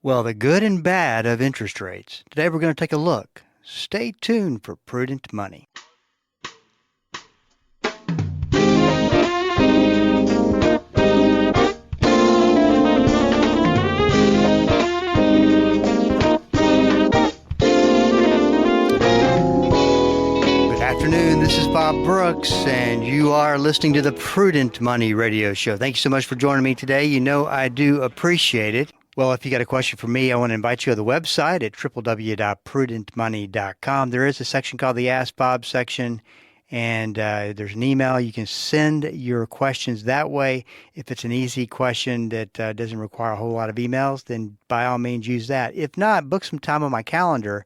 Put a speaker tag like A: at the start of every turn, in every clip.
A: Well, the good and bad of interest rates. Today we're going to take a look. Stay tuned for Prudent Money. Good afternoon. This is Bob Brooks, and you are listening to the Prudent Money Radio Show. Thank you so much for joining me today. You know I do appreciate it. Well, if you got a question for me, I want to invite you to the website at www.prudentmoney.com. There is a section called the Ask Bob section, and there's an email. You can send your questions that way. If it's an easy question that doesn't require a whole lot of emails, then by all means use that. If not, book some time on my calendar,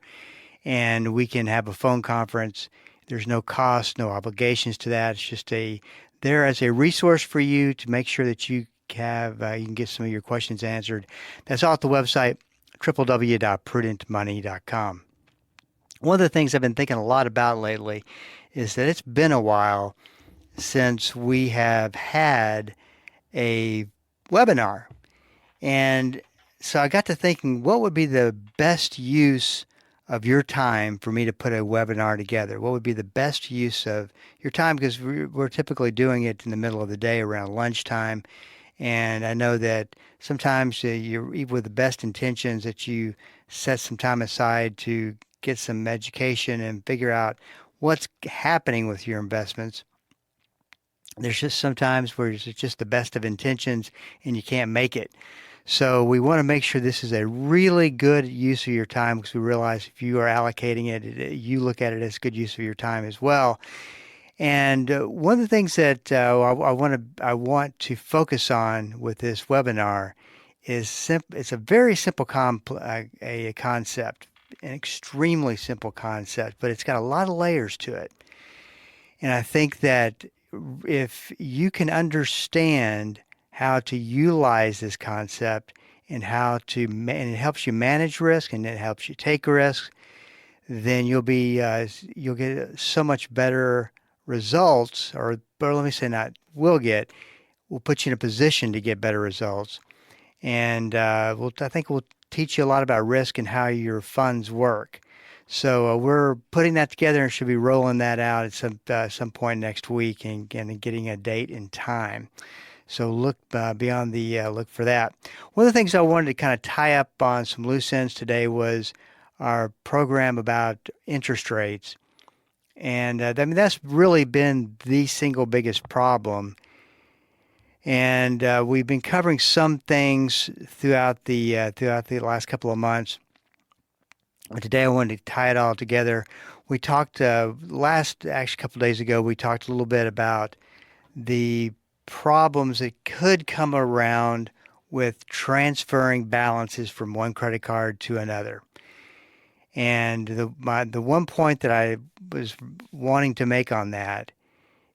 A: and we can have a phone conference. There's no cost, no obligations to that. It's just there as a resource for you to make sure that you can get some of your questions answered. That's all at the website, www.prudentmoney.com. One of the things I've been thinking a lot about lately is that it's been a while since we have had a webinar. And so I got to thinking, what would be the best use of your time for me to put a webinar together? What would be the best use of your time? Because we're typically doing it in the middle of the day around lunchtime. And I know that sometimes you're, even with the best intentions, that you set some time aside to get some education and figure out what's happening with your investments. There's just sometimes where it's just the best of intentions and you can't make it. So we want to make sure this is a really good use of your time, because we realize if you are allocating it, you look at it as good use of your time as well. And one of the things that I want to focus on with this webinar is it's a very simple a concept, an extremely simple concept, but it's got a lot of layers to it. And I think that if you can understand how to utilize this concept and and it helps you manage risk and it helps you take risks, then you'll get so much better results, or let me say we'll put you in a position to get better results. And I think we'll teach you a lot about risk and how your funds work. So we're putting that together and should be rolling that out at some point next week and getting a date and time. So look look for that. One of the things I wanted to kind of tie up on some loose ends today was our program about interest rates. And that's really been the single biggest problem. And we've been covering some things throughout the last couple of months. But today I wanted to tie it all together. We talked actually a couple of days ago, we talked a little bit about the problems that could come around with transferring balances from one credit card to another. And the one point that I was wanting to make on that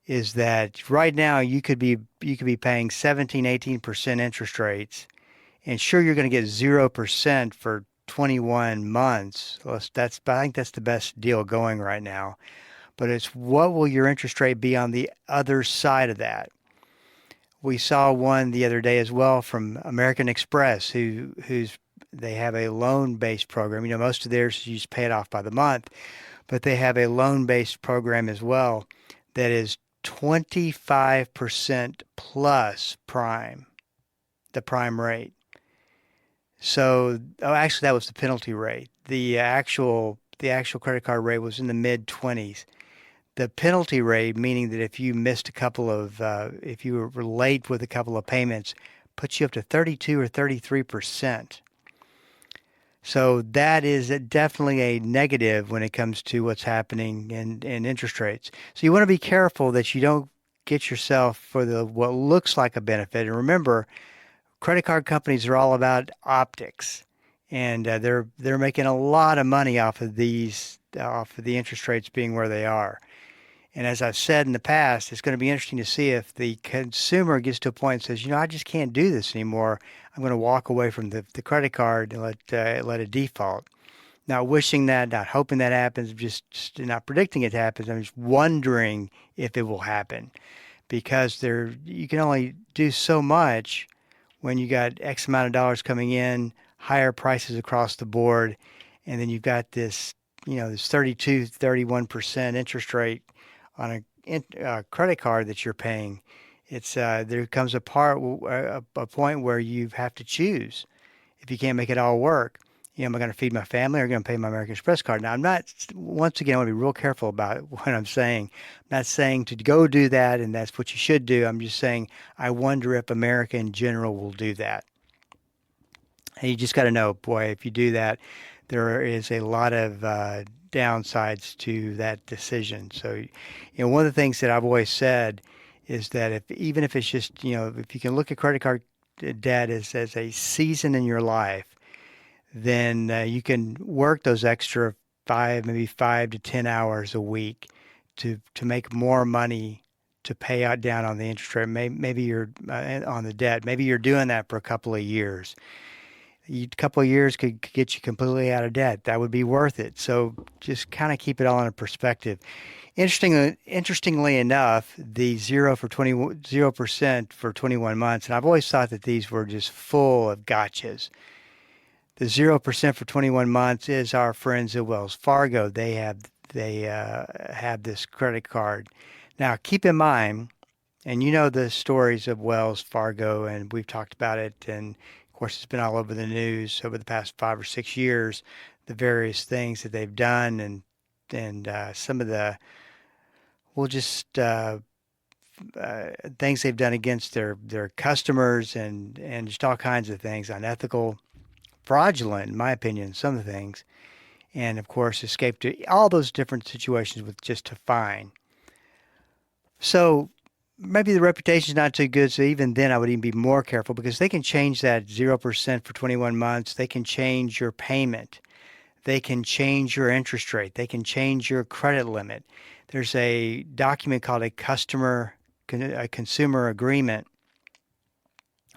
A: is that right now you could be paying 17-18% interest rates, and sure, you're going to get 0% for 21 months. I think that's the best deal going right now. But it's, what will your interest rate be on the other side of that? We saw one the other day as well from American Express, they have a loan-based program. Most of theirs, you just pay it off by the month, but they have a loan-based program as well that is 25% plus prime, the prime rate. So, actually, that was the penalty rate. The actual credit card rate was in the mid-20s. The penalty rate, meaning that if you missed if you were late with a couple of payments, puts you up to 32 or 33%. So that is definitely a negative when it comes to what's happening in interest rates. So you want to be careful that you don't get yourself for what looks like a benefit. And remember, credit card companies are all about optics, and they're making a lot of money off of the interest rates being where they are. And as I've said in the past, it's going to be interesting to see if the consumer gets to a point and says, I just can't do this anymore. I'm going to walk away from the credit card and let it default. Not wishing that, not hoping that happens, just not predicting it happens. I'm just wondering if it will happen, because you can only do so much when you got X amount of dollars coming in, higher prices across the board, and then you've got this, this 32, 31% interest rate on a credit card that you're paying. It's there comes a point where you have to choose if you can't make it all work. Am I going to feed my family or going to pay my American Express card? Now, I'm not, once again, I want to be real careful about what I'm saying. I'm not saying to go do that and that's what you should do. I'm just saying I wonder if America in general will do that. And you just got to know, boy, if you do that, there is a lot of downsides to that decision. So, one of the things that I've always said is that even if it's just, if you can look at credit card debt as a season in your life, then you can work those extra maybe 5 to 10 hours a week to make more money to pay out down on the interest rate. Maybe you're on the debt. Maybe you're doing that for a couple of years. A couple of years could get you completely out of debt. That would be worth it. So just kind of keep it all in a perspective. Interestingly enough, the 0% for 21 months, and I've always thought that these were just full of gotchas. The 0% for 21 months is our friends at Wells Fargo. They have this credit card. Now, keep in mind, and you know the stories of Wells Fargo, and we've talked about it, and of course it's been all over the news over the past 5 or 6 years, the various things that they've done, and some of the, well, just things they've done against their customers, and just all kinds of things, unethical, fraudulent, in my opinion, some of the things, and of course escaped to all those different situations with just a fine. So maybe the reputation is not too good, so even then I would even be more careful, because they can change that 0% for 21 months. They can change your payment. They can change your interest rate. They can change your credit limit. There's a document called a consumer agreement,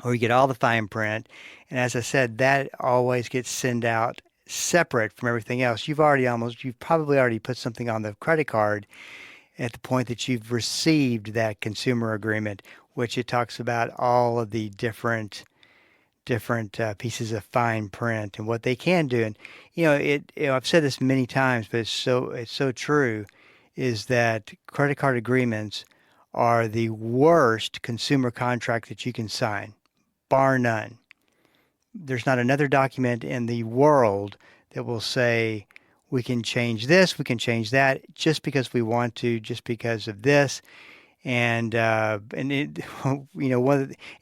A: where you get all the fine print. And as I said, that always gets sent out separate from everything else. You've probably already put something on the credit card at the point that you've received that consumer agreement, which it talks about all of the different pieces of fine print and what they can do. And I've said this many times, but it's so true, is that credit card agreements are the worst consumer contract that you can sign, bar none. There's not another document in the world that will say we can change this, we can change that, just because we want to, just because of this, and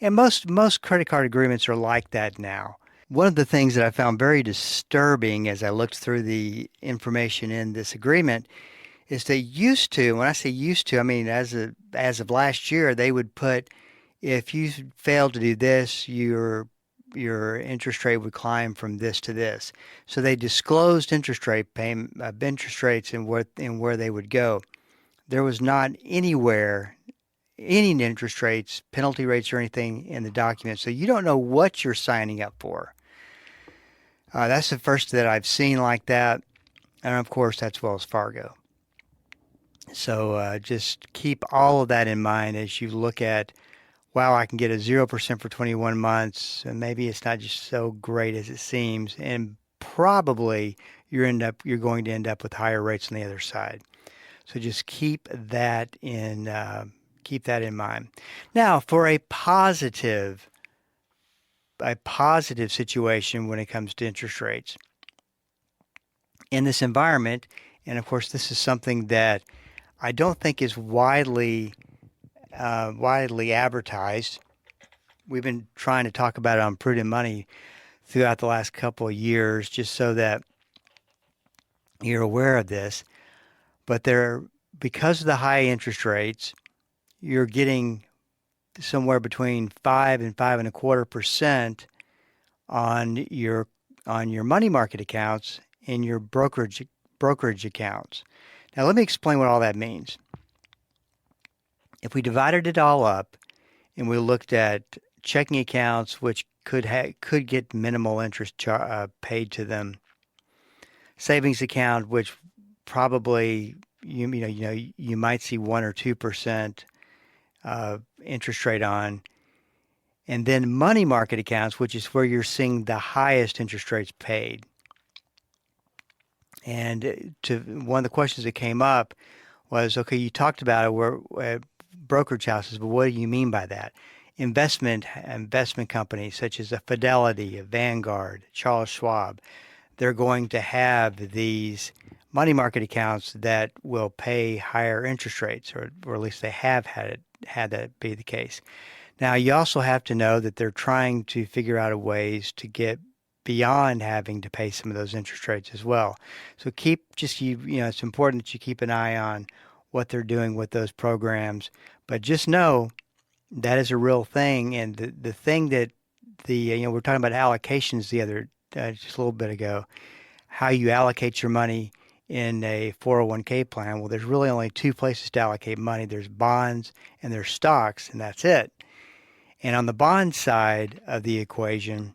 A: most credit card agreements are like that now. One of the things that I found very disturbing as I looked through the information in this agreement is they used to, when I say used to, I mean as of last year, they would put, if you failed to do this, your interest rate would climb from this to this. So they disclosed interest rates and where they would go. There was not anywhere any interest rates, penalty rates, or anything in the document. So you don't know what you're signing up for. That's the first that I've seen like that. And of course, that's Wells Fargo. So just keep all of that in mind as you look at, wow, I can get a 0% for 21 months, and maybe it's not just so great as it seems, and probably you're going to end up with higher rates on the other side. So just keep that in mind. Now, for a positive situation when it comes to interest rates in this environment, and of course, this is something that I don't think is widely advertised. We've been trying to talk about it on Prudent Money throughout the last couple of years, just so that you're aware of this. But because of the high interest rates, you're getting somewhere between 5 and 5.25% on your money market accounts and your brokerage accounts. Now, let me explain what all that means. If we divided it all up and we looked at checking accounts, which could get minimal interest paid to them, savings account, which probably you might see 1 or 2% interest rate on, and then money market accounts, which is where you're seeing the highest interest rates paid. And to one of the questions that came up was, okay, you talked about it, where brokerage houses, but what do you mean by that? Investment companies such as a Fidelity, a Vanguard, Charles Schwab, they're going to have these money market accounts that will pay higher interest rates, or at least they have had that be the case. Now, you also have to know that they're trying to figure out ways to get beyond having to pay some of those interest rates as well. So it's important that you keep an eye on what they're doing with those programs, but just know that is a real thing. And the thing that we're talking about allocations just a little bit ago, how you allocate your money in a 401k plan. Well, there's really only two places to allocate money. There's bonds and there's stocks, and that's it. And on the bond side of the equation,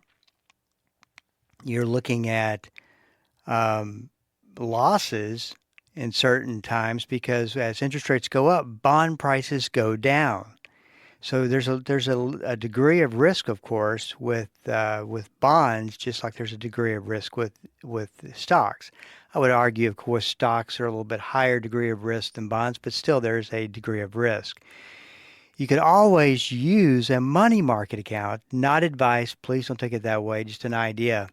A: you're looking at losses in certain times, because as interest rates go up, bond prices go down. So there's a degree of risk, of course, with bonds, just like there's a degree of risk with stocks. I would argue, of course, stocks are a little bit higher degree of risk than bonds, but still there's a degree of risk. You could always use a money market account, not advice, please don't take it that way, just an idea.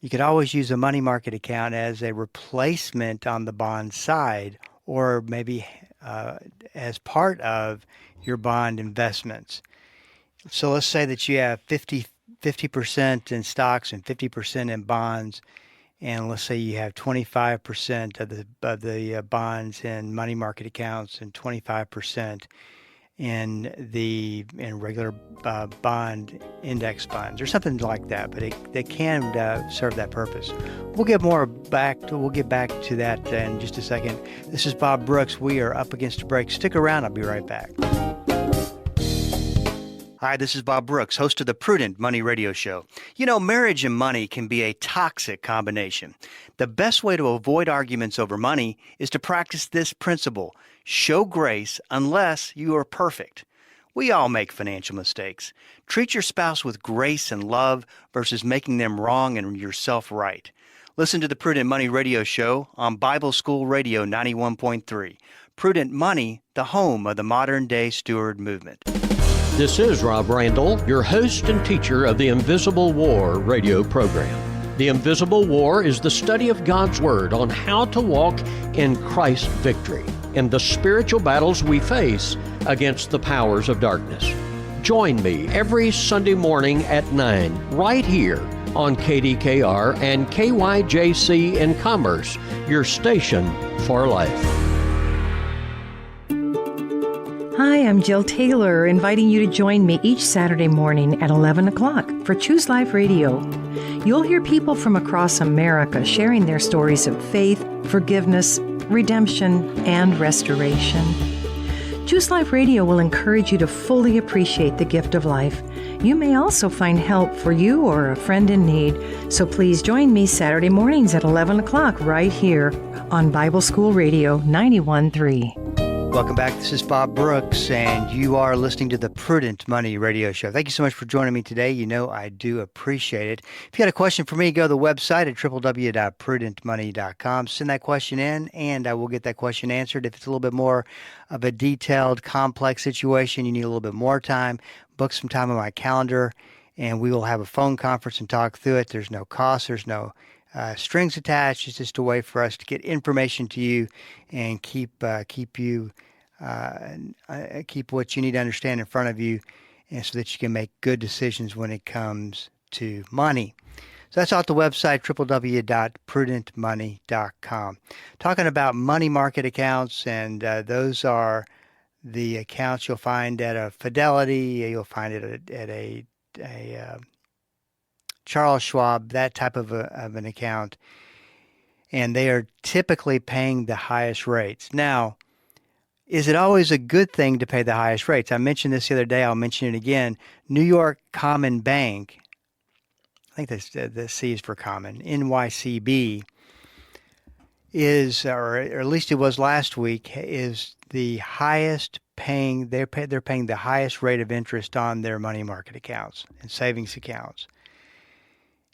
A: You could always use a money market account as a replacement on the bond side, or maybe as part of your bond investments. So let's say that you have 50% in stocks and 50% in bonds, and let's say you have 25% of the bonds in money market accounts and 25% in regular bond index funds or something like that. But they can serve that purpose. We'll get back to that in just a second. This is Bob Brooks. We are up against a break. Stick around. I'll be right back. Hi, this is Bob Brooks, host of the Prudent Money Radio Show. You know, marriage and money can be a toxic combination. The best way to avoid arguments over money is to practice this principle: show grace unless you are perfect. We all make financial mistakes. Treat your spouse with grace and love versus making them wrong and yourself right. Listen to the Prudent Money Radio Show on Bible School Radio 91.3. Prudent Money, the home of the modern-day steward movement.
B: This is Rob Randall, your host and teacher of the Invisible War radio program. The Invisible War is the study of God's Word on how to walk in Christ's victory in the spiritual battles we face against the powers of darkness. Join me every Sunday morning at 9 right here on KDKR and KYJC in Commerce, your station for life.
C: Hi, I'm Jill Taylor, inviting you to join me each Saturday morning at 11 o'clock for Choose Life Radio. You'll hear people from across America sharing their stories of faith, forgiveness, redemption, and restoration. Choose Life Radio will encourage you to fully appreciate the gift of life. You may also find help for you or a friend in need, so please join me Saturday mornings at 11 o'clock right here on Bible School Radio 91.3.
A: Welcome back. This is Bob Brooks, and you are listening to the Prudent Money Radio Show. Thank you so much for joining me today. You know I do appreciate it. If you got a question for me, go to the website at www.prudentmoney.com. Send that question in, and I will get that question answered. If it's a little bit more of a detailed, complex situation, you need a little bit more time, book some time on my calendar, and we will have a phone conference and talk through it. There's no cost. There's no strings attached. It's just a way for us to get information to you and keep what you need to understand in front of you, and so that you can make good decisions when it comes to money. So that's off the website, www.prudentmoney.com. Talking about money market accounts, and those are the accounts you'll find at a Fidelity, you'll find it at a Charles Schwab, that type of an account, and they are typically paying the highest rates. Now, is it always a good thing to pay the highest rates? I mentioned this the other day. I'll mention it again. New York Common Bank, I think that's the C is for common, NYCB, is, or at least it was last week, is the highest paying. They're paying the highest rate of interest on their money market accounts and savings accounts.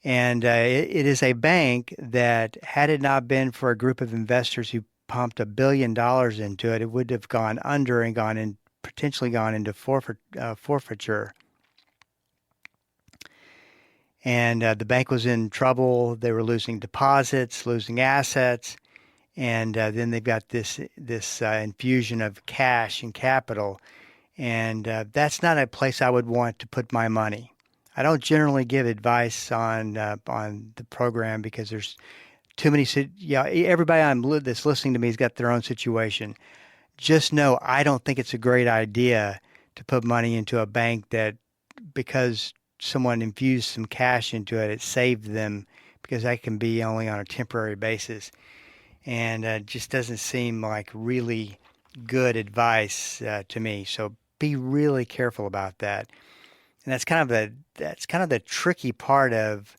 A: And it is a bank that, had it not been for a group of investors who pumped $1 billion into it, it would have gone under and potentially gone into forfeiture. And the bank was in trouble. They were losing deposits, losing assets, and then they've got this infusion of cash and capital, and that's not a place I would want to put my money. I don't generally give advice on the program because there's too many. Everybody that's listening to me has got their own situation. Just know I don't think it's a great idea to put money into a bank that, because someone infused some cash into it, it saved them, because that can be only on a temporary basis. And it just doesn't seem like really good advice to me. So be really careful about that. And that's kind of the tricky part of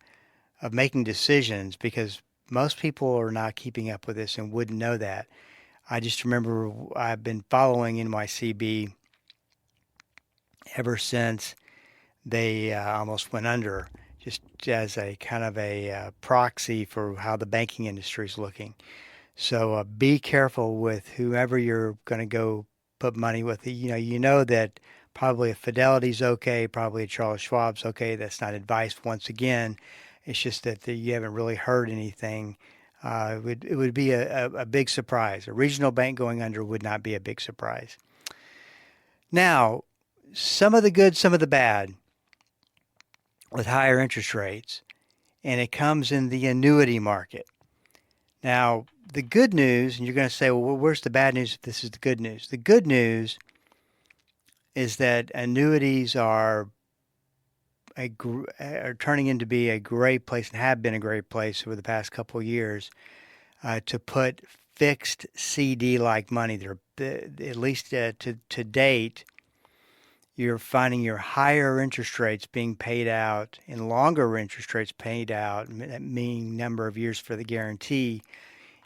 A: making decisions, because most people are not keeping up with this and wouldn't know that. I just remember I've been following NYCB ever since they almost went under, just as a kind of a proxy for how the banking industry is looking. So be careful with whoever you're going to go put money with. You know that probably a Fidelity's okay, probably a Charles Schwab's okay. That's not advice. Once again, it's just that you haven't really heard anything. It would be a big surprise. A regional bank going under would not be a big surprise. Now, some of the good, some of the bad with higher interest rates, and it comes in the annuity market. Now, the good news, and you're going to say, well, where's the bad news if this is the good news? The good news is that annuities are turning into be a great place, and have been a great place over the past couple of years, to put fixed CD-like money. At least to date, you're finding your higher interest rates being paid out and longer interest rates paid out, meaning number of years for the guarantee,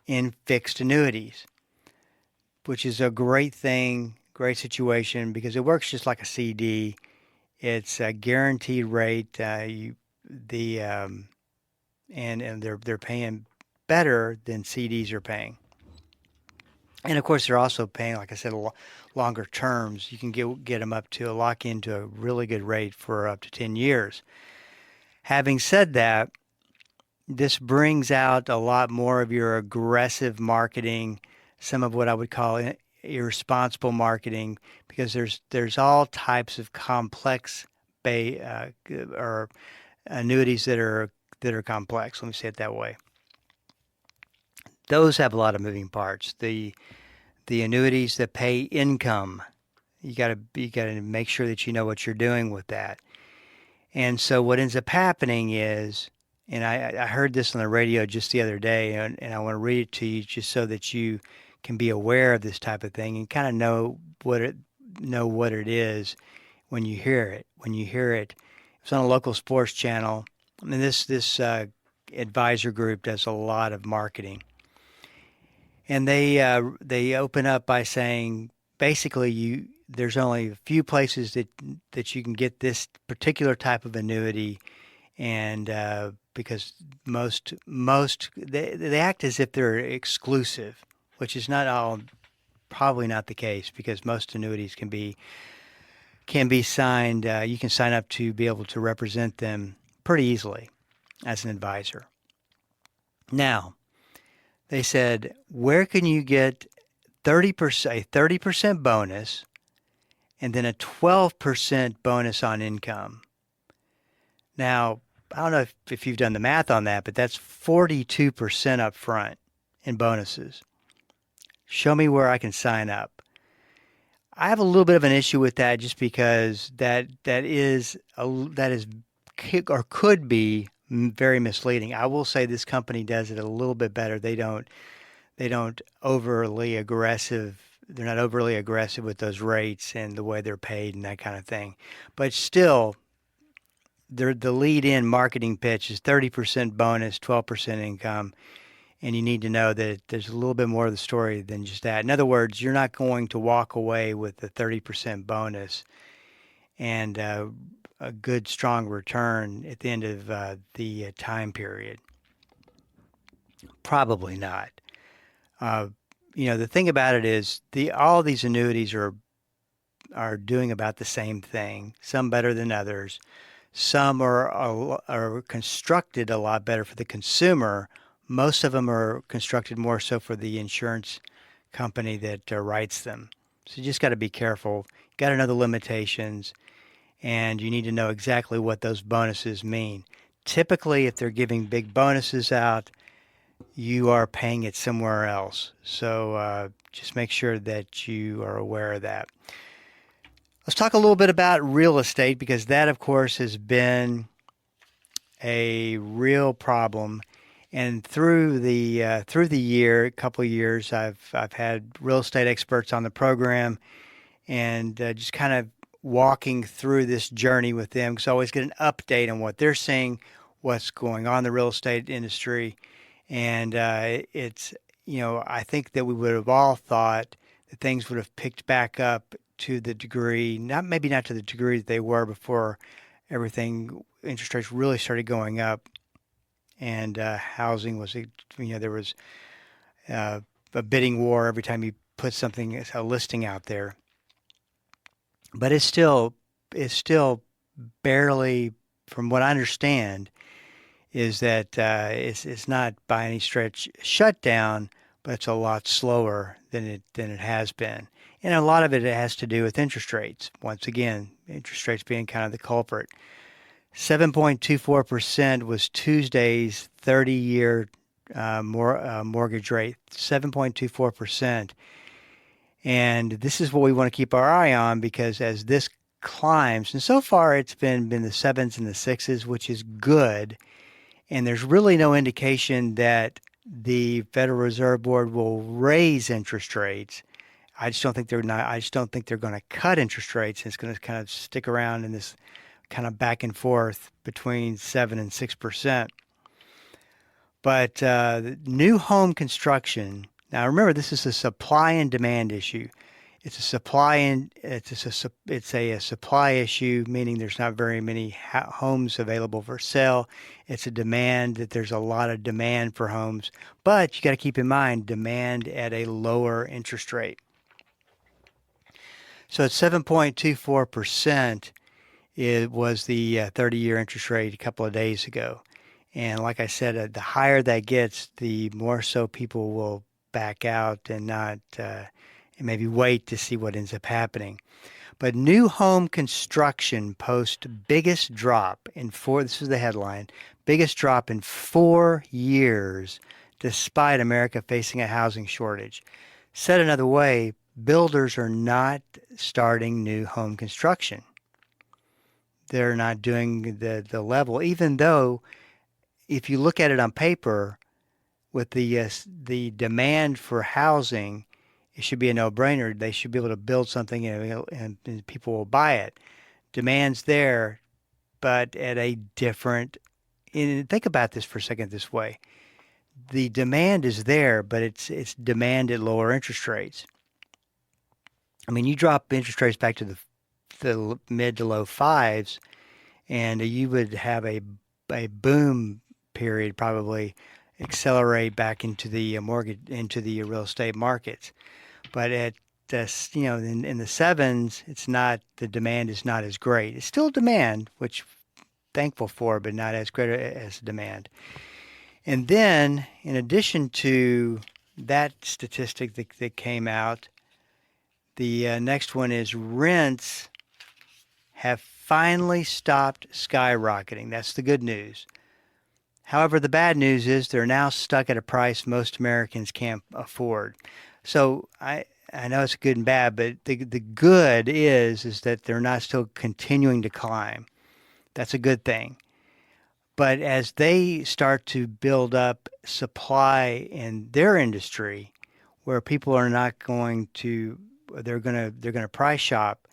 A: in fixed annuities, which is a great thing, great situation, because it works just like a CD. It's a guaranteed rate. And they're paying better than CDs are paying. And of course, they're also paying, like I said, longer terms. You can get them up to lock into a really good rate for up to 10 years. Having said that, this brings out a lot more of your aggressive marketing, some of what I would call irresponsible marketing, because there's all types of complex or annuities that are complex. Let me say it that way. Those have a lot of moving parts. The annuities that pay income, you got to make sure that you know what you're doing with that. And so what ends up happening is, and I heard this on the radio just the other day, and I want to read it to you just so that you can be aware of this type of thing and kind of know what it is when you hear it. When you hear it, it's on a local sports channel. I mean, this advisor group does a lot of marketing, and they open up by saying basically there's only a few places that you can get this particular type of annuity, and because most they act as if they're exclusive, which is probably not the case, because most annuities can be signed. You can sign up to be able to represent them pretty easily as an advisor. Now, they said, where can you get a 30% bonus and then a 12% bonus on income? Now, I don't know if you've done the math on that, but that's 42% up front in bonuses. Show me where I can sign up. I have a little bit of an issue with that, just because that is or could be very misleading. I will say this company does it a little bit better. They don't overly aggressive. They're not overly aggressive with those rates and the way they're paid and that kind of thing. But still, the lead-in marketing pitch is 30% bonus, 12% income. And you need to know that there's a little bit more of the story than just that. In other words, you're not going to walk away with a 30% bonus and a good, strong return at the end of the time period. Probably not. The thing about it is all these annuities are doing about the same thing. Some better than others. Some are constructed a lot better for the consumer. Most of them are constructed more so for the insurance company that writes them. So you just got to be careful. You got to know the limitations, and you need to know exactly what those bonuses mean. Typically, if they're giving big bonuses out, you are paying it somewhere else. So just make sure that you are aware of that. Let's talk a little bit about real estate, because that, of course, has been a real problem. And through the year, a couple of years, I've had real estate experts on the program, and just kind of walking through this journey with them, because I always get an update on what they're seeing, what's going on in the real estate industry. And it's, I think that we would have all thought that things would have picked back up to the degree, maybe not to the degree that they were before interest rates really started going up, and housing was, there was a bidding war every time you put a listing out there. But it's still barely, from what I understand, is that it's not by any stretch shut down, but it's a lot slower than it has been. And a lot of it has to do with interest rates. Once again, interest rates being kind of the culprit. 7.24% was Tuesday's 30-year mortgage rate, 7.24%. And this is what we want to keep our eye on, because as this climbs, and so far it's been the 7s and the 6s, which is good. And there's really no indication that the Federal Reserve Board will raise interest rates. I just don't think they're going to cut interest rates. It's going to kind of stick around in this kind of back and forth between 7 and 6%. But new home construction. Now remember, this is a supply and demand issue. It's a supply issue, meaning there's not very many homes available for sale. It's a demand that there's a lot of demand for homes, but you got to keep in mind demand at a lower interest rate. So at 7.24%, it was the 30-year interest rate a couple of days ago. And like I said, the higher that gets, the more so people will back out and not and maybe wait to see what ends up happening. But new home construction posts biggest drop in this is the headline, biggest drop in 4 years, despite America facing a housing shortage. Said another way, builders are not starting new home construction. They're not doing the level, even though if you look at it on paper, with the demand for housing, it should be a no-brainer. They should be able to build something and people will buy it. Demand's there, but at a different... And think about this for a second this way. The demand is there, but it's demand at lower interest rates. I mean, you drop interest rates back to the mid to low 5s, and you would have a boom period, probably accelerate back into the real estate markets. But at this, in the 7s, it's not, the demand is not as great. It's still demand, which thankful for, but not as great as demand. And then, in addition to that statistic that came out, the next one is rents have finally stopped skyrocketing. That's the good news. However, the bad news is they're now stuck at a price most Americans can't afford. So I know it's good and bad, but the good is that they're not still continuing to climb. That's a good thing. But as they start to build up supply in their industry, where people are not going to, they're going to price shop,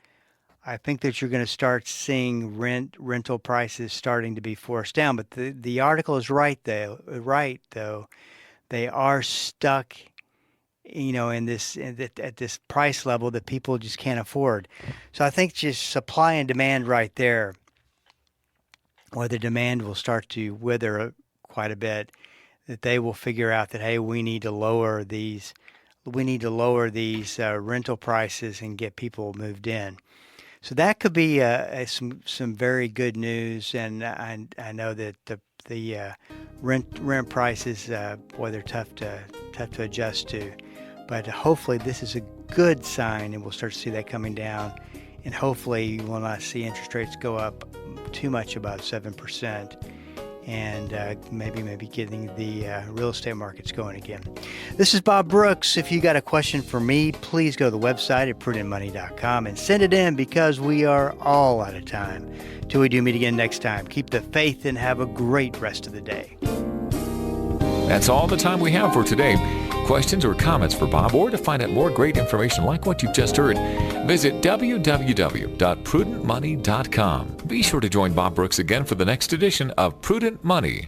A: I think that you're going to start seeing rental prices starting to be forced down. But the article is right though, they are stuck, in at this price level that people just can't afford. So I think just supply and demand right there, or the demand will start to wither quite a bit, that they will figure out that, hey, we need to lower these rental prices and get people moved in. So that could be some very good news, and I know that the rent prices, they're tough to adjust to, but hopefully this is a good sign, and we'll start to see that coming down, and hopefully we'll not see interest rates go up too much above 7%. And maybe getting the real estate markets going again. This is Bob Brooks. If you got a question for me, please go to the website at prudentmoney.com and send it in, because we are all out of time. Till we do meet again next time, keep the faith and have a great rest of the day.
D: That's all the time we have for today. Questions or comments for Bob, or to find out more great information like what you've just heard, visit www.prudentmoney.com. Be sure to join Bob Brooks again for the next edition of Prudent Money.